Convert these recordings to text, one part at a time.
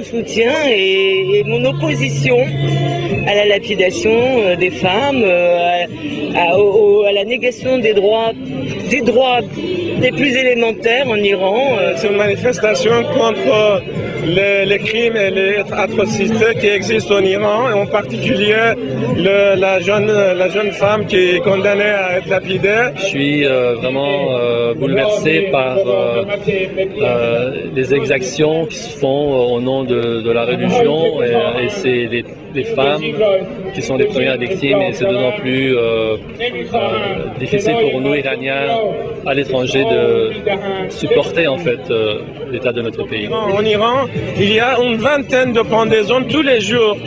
soutien et mon opposition à la lapidation des femmes, à la négation des droits les plus élémentaires en Iran. C'est une manifestation contre les crimes et les atrocités qui existent en Iran, et en particulier la jeune femme qui est condamnée à être lapidée. Je suis vraiment bouleversé par les exactions qui se font au nom de la religion, et c'est les femmes qui sont les premières victimes, et c'est d'autant plus difficile pour nous, Iraniens, à l'étranger, de supporter en fait l'état de notre pays. En Iran, il y a une vingtaine de pendaisons tous les jours.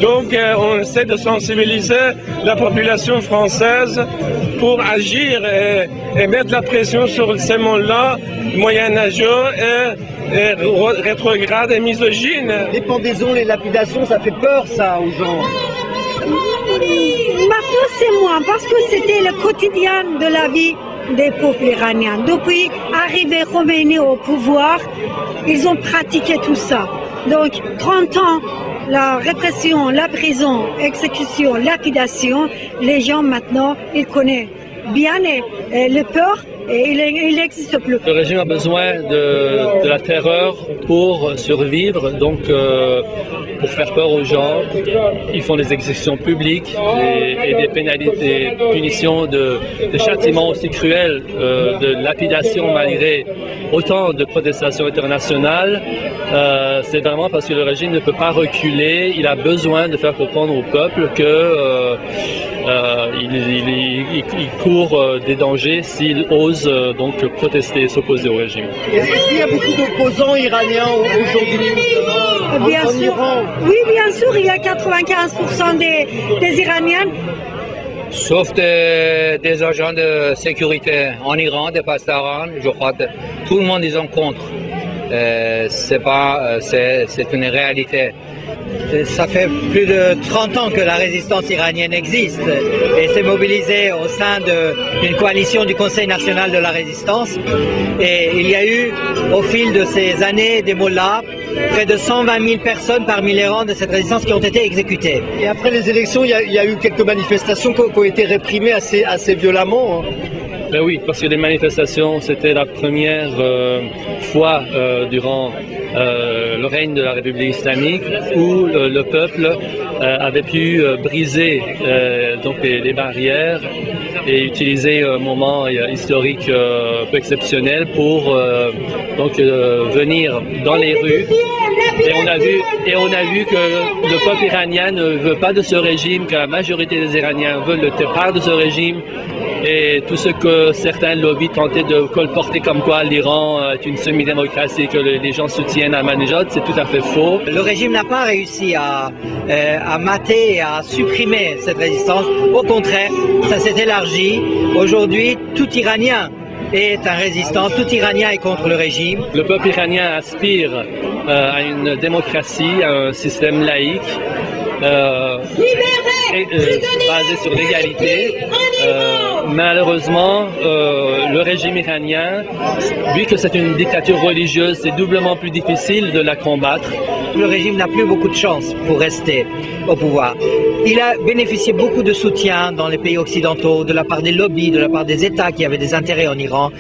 Donc on essaie de sensibiliser la population française pour agir et mettre la pression sur ces mondes-là, moyenâgeux et rétrogrades et misogynes. Les pendaisons, les lapidations, ça fait peur ça aux gens. Maintenant c'est moins, parce que c'était le quotidien de la vie des peuples iraniens. Depuis arrivé Khomeini au pouvoir, ils ont pratiqué tout ça. Donc 30 ans, la répression, la prison, exécution, lapidation, les gens maintenant, ils connaissent bien le peur. Et il n'existe plus. Le régime a besoin de la terreur pour survivre, donc pour faire peur aux gens. Ils font des exécutions publiques et des pénalités, des punitions, des châtiments aussi cruels, de lapidation malgré autant de protestations internationales. C'est vraiment parce que le régime ne peut pas reculer. Il a besoin de faire comprendre au peuple que il court des dangers s'il ose donc protester et s'opposer au régime. Est-ce qu'il y a beaucoup d'opposants iraniens aujourd'hui Bien sûr. Oui, bien sûr, il y a 95% des Iraniens. Sauf des agents de sécurité en Iran, des pastarans, je crois que tout le monde est en contre. C'est une réalité. Ça fait plus de 30 ans que la résistance iranienne existe et s'est mobilisée au sein d'une coalition du Conseil national de la résistance. Et il y a eu, au fil de ces années, des mollahs, près de 120 000 personnes parmi les rangs de cette résistance qui ont été exécutées. Et après les élections, il y a eu quelques manifestations qui ont été réprimées assez violemment. Ben oui, parce que les manifestations, c'était la première fois durant le règne de la République islamique où le peuple avait pu briser donc les barrières et utiliser un moment historique peu exceptionnel pour donc venir dans les rues. Et on a vu que le peuple iranien ne veut pas de ce régime, que la majorité des Iraniens veulent le départ de ce régime. Et tout ce que certains lobbies tentaient de colporter comme quoi l'Iran est une semi-démocratie, que les gens soutiennent Ahmadinejad, c'est tout à fait faux. Le régime n'a pas réussi à mater et à supprimer cette résistance. Au contraire, ça s'est élargi. Aujourd'hui, tout Iranien est un résistant, tout Iranien est contre le régime. Le peuple iranien aspire à une démocratie, à un système laïque, basé sur l'égalité. Malheureusement, le régime iranien, vu que c'est une dictature religieuse, c'est doublement plus difficile de la combattre. Le régime n'a plus beaucoup de chance pour rester au pouvoir. Il a bénéficié beaucoup de soutien dans les pays occidentaux, de la part des lobbies, de la part des États qui avaient des intérêts en Iran.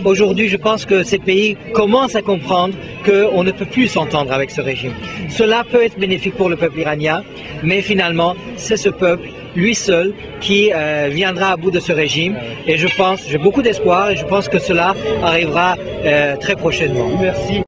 Aujourd'hui, je pense que ces pays commencent à comprendre qu'on ne peut plus s'entendre avec ce régime. Cela peut être bénéfique pour le peuple iranien, mais finalement, c'est ce peuple, lui seul, qui viendra à bout de ce régime. Et je pense, j'ai beaucoup d'espoir et je pense que cela arrivera très prochainement. Merci.